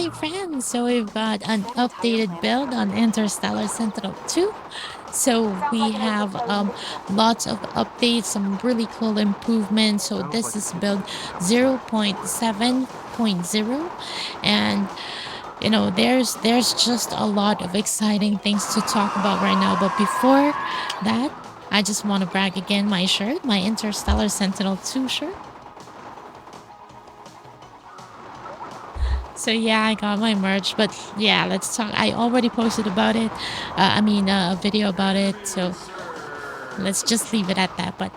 Hey friends, so we've got an updated build on Interstellar Sentinel 2. So we have lots of updates, some really cool improvements. So this is build 0.7.0, and there's just a lot of exciting things to talk about right now. But before that, I just want to brag again my shirt, my Interstellar Sentinel 2 shirt. So yeah, I got my merch, but yeah, let's talk. I already posted about it. A video about it. So let's just leave it at that. But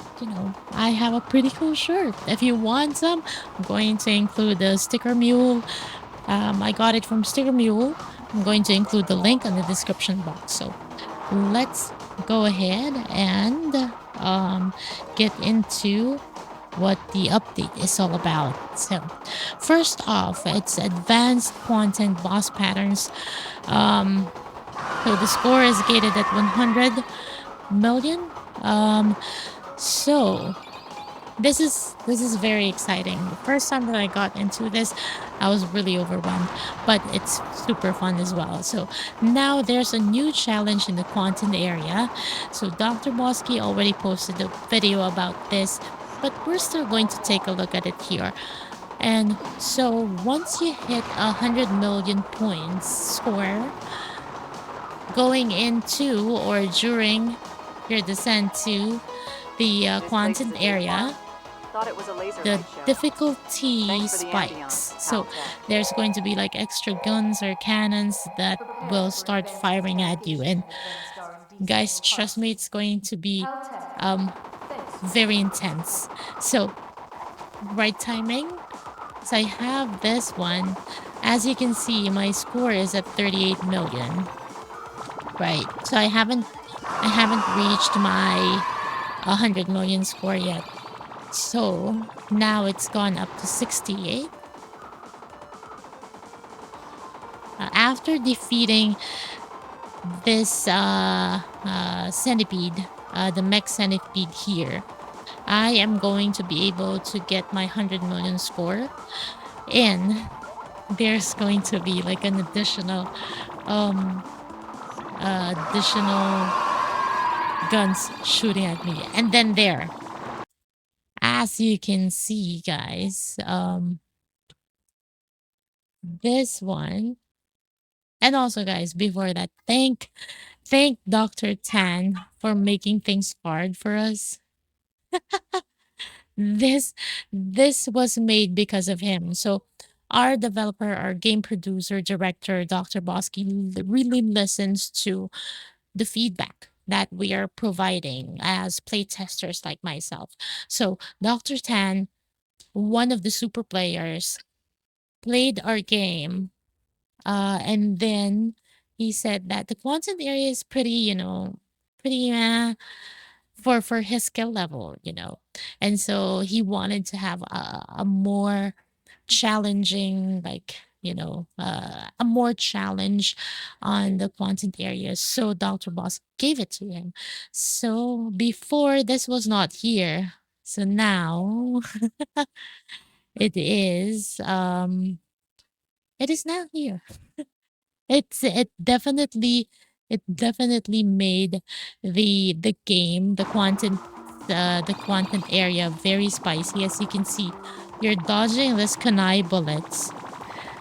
I have a pretty cool shirt. If you want some, I'm going to include the sticker mule. I got it from Sticker Mule. I'm going to include the link in the description box. So let's go ahead and get into what the update is all about. So, first off, it's advanced content boss patterns. Um, so the score is gated at 100 million. Um, so this is very exciting. The first time that I got into this, I was really overwhelmed, but it's super fun as well. So now there's a new challenge in the content area. So Dr. Bosky already posted a video about this, but we're still going to take a look at it here. And so once you hit 100 million points score, going into or during your descent to the content area, the difficulty spikes. So there's going to be like extra guns or cannons that will start firing at you. And guys, trust me, it's going to be um very intense. So right timing. So I have this one. As you can see, my score is at 38 million. Right. So I haven't reached my 100 million score yet. So now it's gone up to 68. After defeating this centipede, the mech centipede here, I am going to be able to get my 100 million score. And there's going to be like an um, additional guns shooting at me. And then there, as you can see, guys, this one. And also, guys, before that, thank Dr. Tan for making things hard for us. This this was made because of him. So our developer, our game producer, director, Dr. Bosky really listens to the feedback that we are providing as playtesters like myself. So Dr. Tan, one of the super players, played our game, and then he said that the content area is pretty, pretty for his skill level. And so he wanted to have a more challenging, like, a more challenge on the content areas. So Dr. Boss gave it to him. So before, this was not here. So now it is now here. It definitely made the game, the content area very spicy. As you can see, you're dodging this kunai bullets,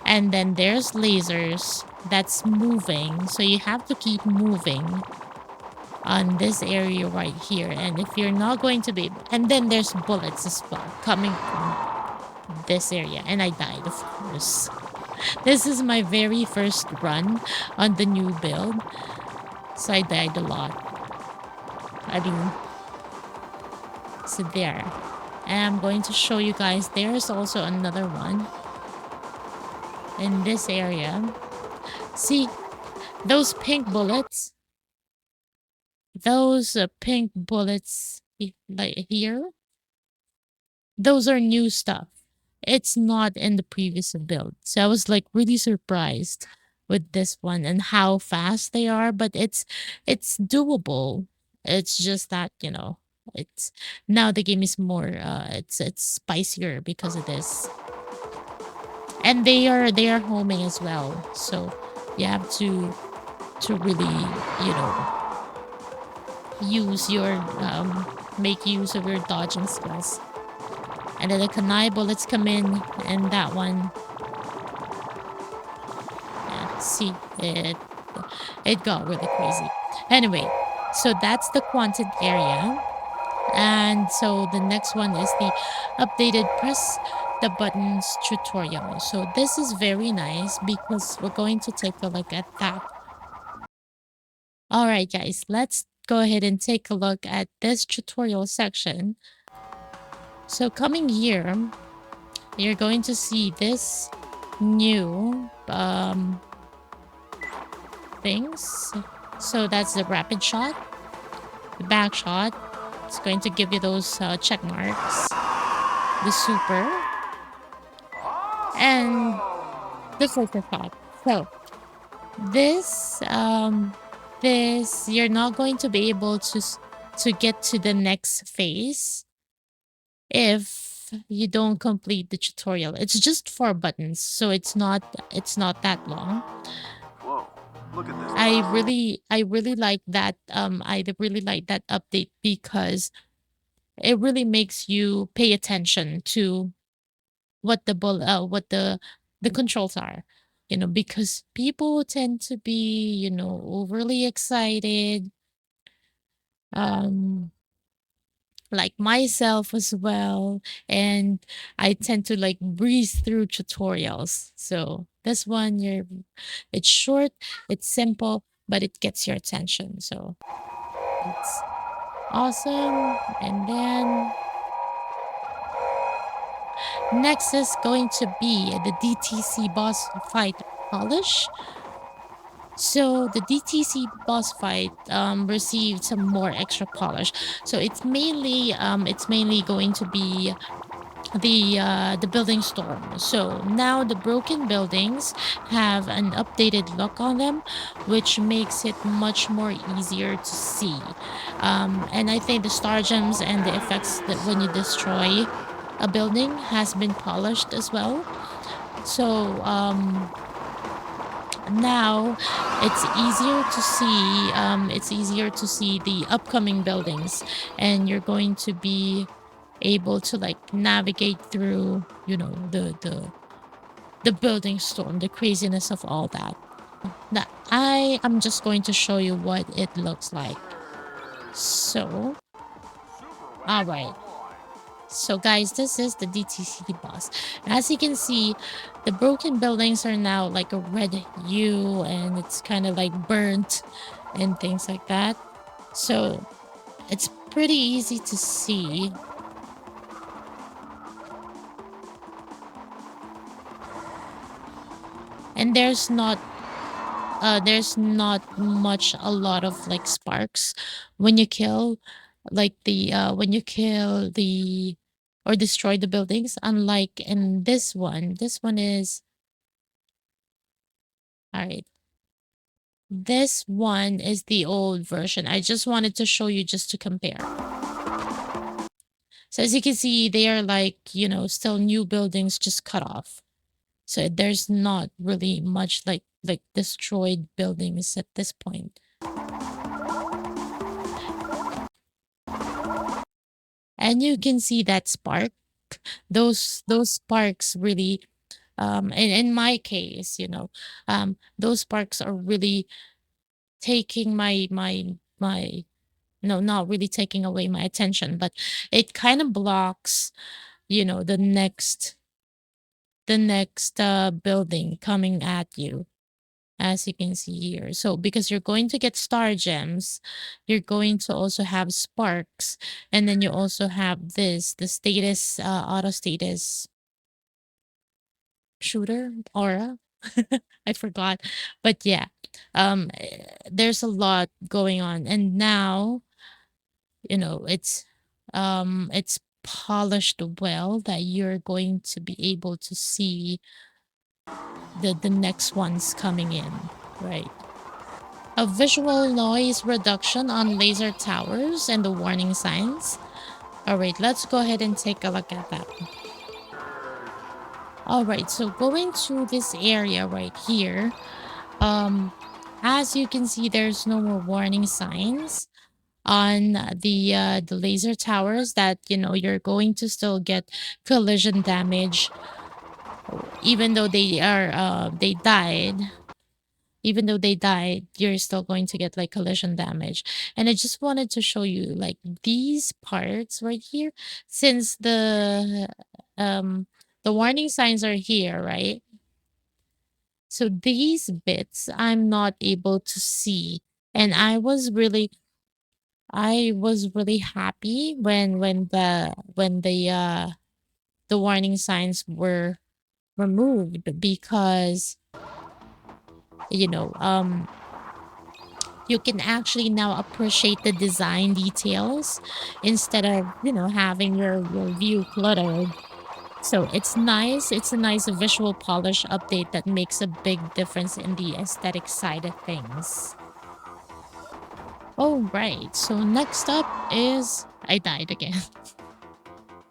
and then there's lasers that's moving, so you have to keep moving on this area right here. And if you're not going to be, and then there's bullets as well coming from this area, and I died, of course. This is my very first run on the new build, so I died a lot. I mean, so there. And I'm going to show you guys, there's also another one in this area. See, those pink bullets, like here, those are new stuff. It's not in the previous build. So I was like really surprised with this one and how fast they are, but it's doable. It's just that, it's now the game is more it's spicier because of this. and they are homing as well. So you have to really, you know, use your make use of your dodging skills. And then the kunai bullets come in, and that one, yeah, see, it got really crazy. Anyway, so that's the quantum area. And so the next one is the updated press the buttons tutorial. So this is very nice because we're going to take a look at that. All right, guys, let's go ahead and take a look at this tutorial section. So coming here, you're going to see this new things. So that's the rapid shot, the back shot. It's going to give you those check marks, the super, and the filter shot. So this this you're not going to be able to get to the next phase if you don't complete the tutorial. It's just 4 buttons, so it's not that long. Whoa, look at this. I really like that I really like that update because it really makes you pay attention to what the controls are, because people tend to be, overly excited, um like myself as well, and I tend to like breeze through tutorials. So this one, it's short, it's simple, but it gets your attention, so it's awesome. And then next is going to be the DTC boss fight polish. So the DTC boss fight received some more extra polish. So it's mainly going to be the building storm. So now the broken buildings have an updated look on them, which makes it much more easier to see. And I think the star gems and the effects that when you destroy a building has been polished as well. So now it's easier to see the upcoming buildings, and you're going to be able to like navigate through, the building storm, the craziness of all that. Now I am just going to show you what it looks like. So all right, so guys, this is the DTC boss. As you can see, the broken buildings are now like a red hue, and it's kind of like burnt and things like that. So it's pretty easy to see. And there's not much a lot of like sparks when you kill the or destroy the buildings, unlike in this one is all right. This one is the old version. I just wanted to show you just to compare. So as you can see, they are like, still new buildings just cut off. So there's not really much like destroyed buildings at this point. And you can see that spark. Those sparks really, in my case, those sparks are really taking my no, not really taking away my attention, but it kind of blocks, the next building coming at you, as you can see here. So because you're going to get star gems, you're going to also have sparks, and then you also have the status, auto status shooter aura. I forgot, but yeah, there's a lot going on, and now it's polished well that you're going to be able to see the next ones coming in, right? A visual noise reduction on laser towers and the warning signs. All right, let's go ahead and take a look at that. All right, so going to this area right here, um, as you can see, there's no more warning signs on the laser towers that you're going to still get collision damage, even though they died. Even though they died, you're still going to get like collision damage. And I just wanted to show you like these parts right here, since um the warning signs are here, right? So these bits I'm not able to see. And I was really happy when the warning signs were removed, because you know um you can actually now appreciate the design details instead of having your view cluttered. So it's a nice visual polish update that makes a big difference in the aesthetic side of things. Oh, right. So next up is I died again.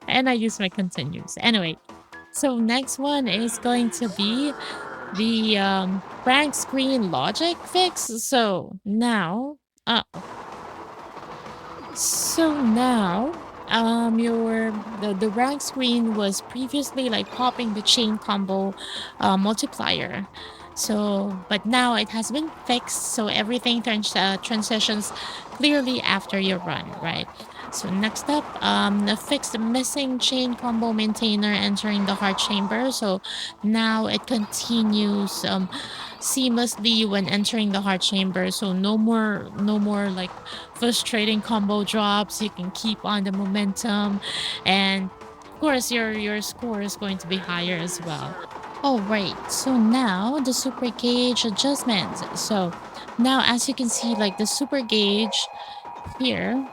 And I used my continues. Anyway, so next one is going to be the rank screen logic fix. Uh So now, the rank screen was previously like popping the chain combo multiplier. But now it has been fixed, so everything transitions clearly after your run, right? So next up, fix the missing chain combo maintainer entering the heart chamber. So now it continues seamlessly when entering the heart chamber. So no more like frustrating combo drops. You can keep on the momentum, and of course your score is going to be higher as well. Oh, right. So now the super gauge adjustments. So now, as you can see, like the super gauge here.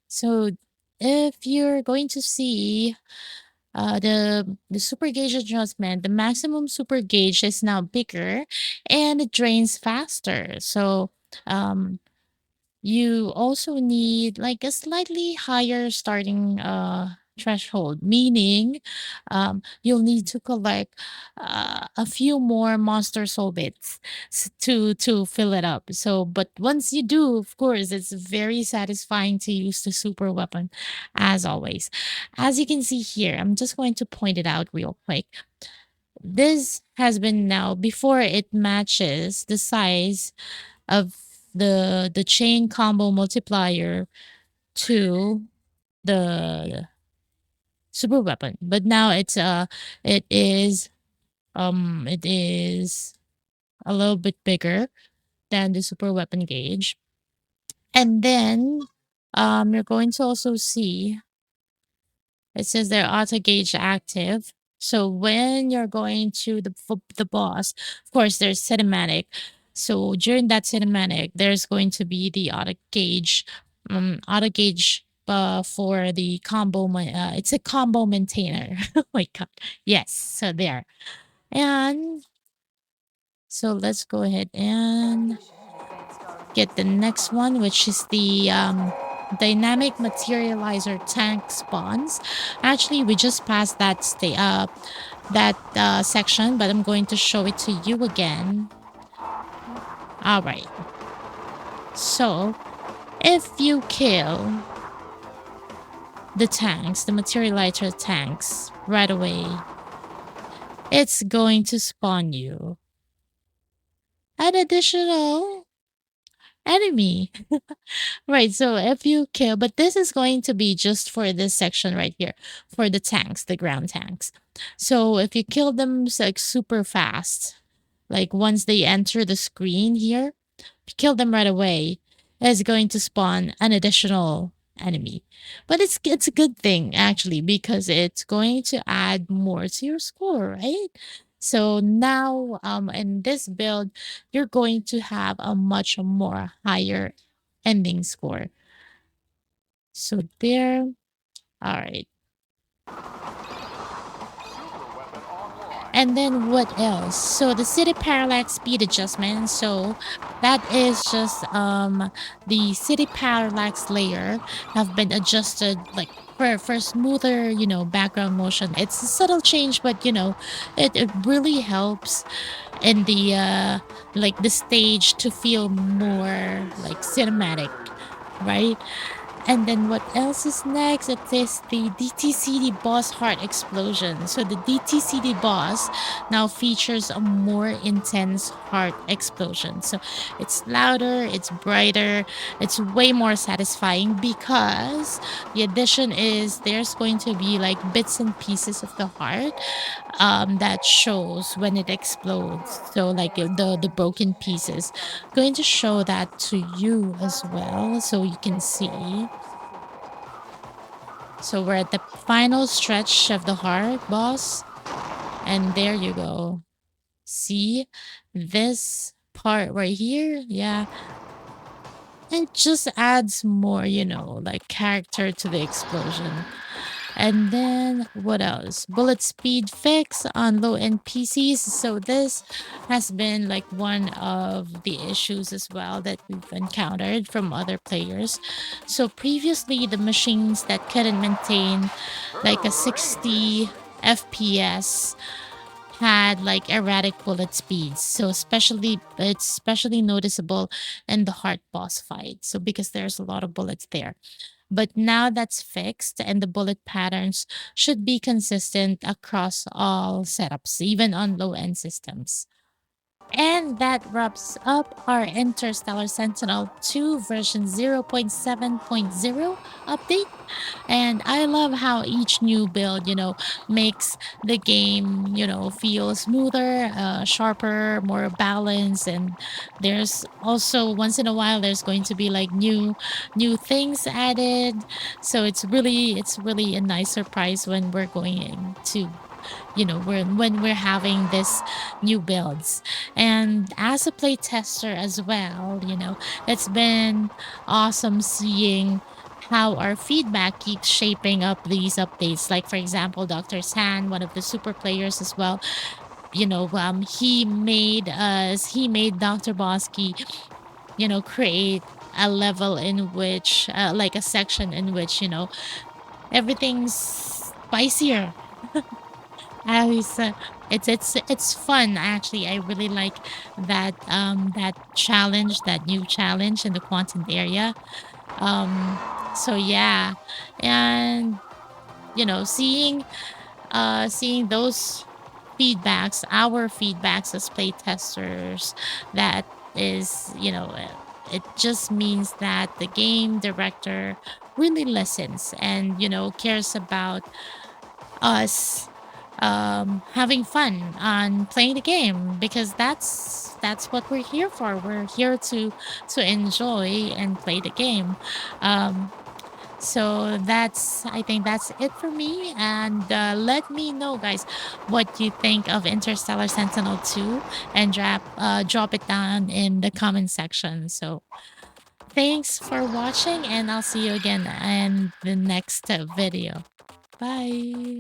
So if you're going to see the super gauge adjustment, the maximum super gauge is now bigger and it drains faster. So um you also need like a slightly higher starting threshold, meaning you'll need to collect a few more monster soul bits to fill it up. So but once you do, of course, it's very satisfying to use the super weapon as always. As you can see here, I'm just going to point it out real quick. This has been now, before it matches the size of the chain combo multiplier to the super weapon, but now it is a little bit bigger than the super weapon gauge. And then you're going to also see it says their auto gauge active. So when you're going to the boss, of course, there's cinematic. So during that cinematic, there's going to be the auto gauge for the combo. It's a combo maintainer. Oh my god! Yes, so there. And so let's go ahead and get the next one, which is the dynamic materializer tank spawns. Actually, we just passed that section, but I'm going to show it to you again. All right. So if you kill the materializer tanks right away, it's going to spawn you an additional enemy. Right. So if you kill, but this is going to be just for this section right here, for the tanks, the ground tanks. So if you kill them like super fast, like once they enter the screen here, if you kill them right away, it's going to spawn an additional enemy. But it's a good thing actually, because it's going to add more to your score, right? So now in this build, you're going to have a much more higher ending score. So there. All right. And then what else? So the city parallax speed adjustment. So that is just the city parallax layer have been adjusted like for smoother, background motion. It's a subtle change, but it really helps in the like the stage to feel more like cinematic, right? And then what else is next? It is the DTCD boss heart explosion. So the DTCD boss now features a more intense heart explosion. So it's louder, it's brighter, it's way more satisfying because the addition is there's going to be like bits and pieces of the heart that shows when it explodes. So like the broken pieces. Going to show that to you as well so you can see. So we're at the final stretch of the heart, boss. And there you go. See this part right here? Yeah. It just adds more, like character to the explosion. And then what else? Bullet speed fix on low end PCs. So this has been like one of the issues as well that we've encountered from other players. So previously the machines that couldn't maintain like a 60 FPS had like erratic bullet speeds. So especially it's especially noticeable in the hard boss fight. So because there's a lot of bullets there. But now that's fixed and the bullet patterns should be consistent across all setups, even on low end systems. And that wraps up our Interstellar Sentinel 2 version 0.7.0 update. And I love how each new build, makes the game, feel smoother, sharper, more balanced. And there's also once in a while there's going to be like new things added. So it's really a nice surprise when we're going to when we're having this new builds. And as a play tester as well, it's been awesome seeing how our feedback keeps shaping up these updates. Like for example, Dr. San, one of the super players as well, he made Dr. Bosky, create a level in which like a section in which, everything's spicier. It's fun actually. I really like that new challenge in the content area. So yeah, and seeing those feedbacks, our feedbacks as play testers, that is, it just means that the game director really listens and cares about us having fun on playing the game because that's what we're here for. We're here to enjoy and play the game. um so I think that's it for me. And let me know, guys, what you think of Interstellar Sentinel 2 and drop it down in the comment section. So thanks for watching and I'll see you again in the next video. Bye.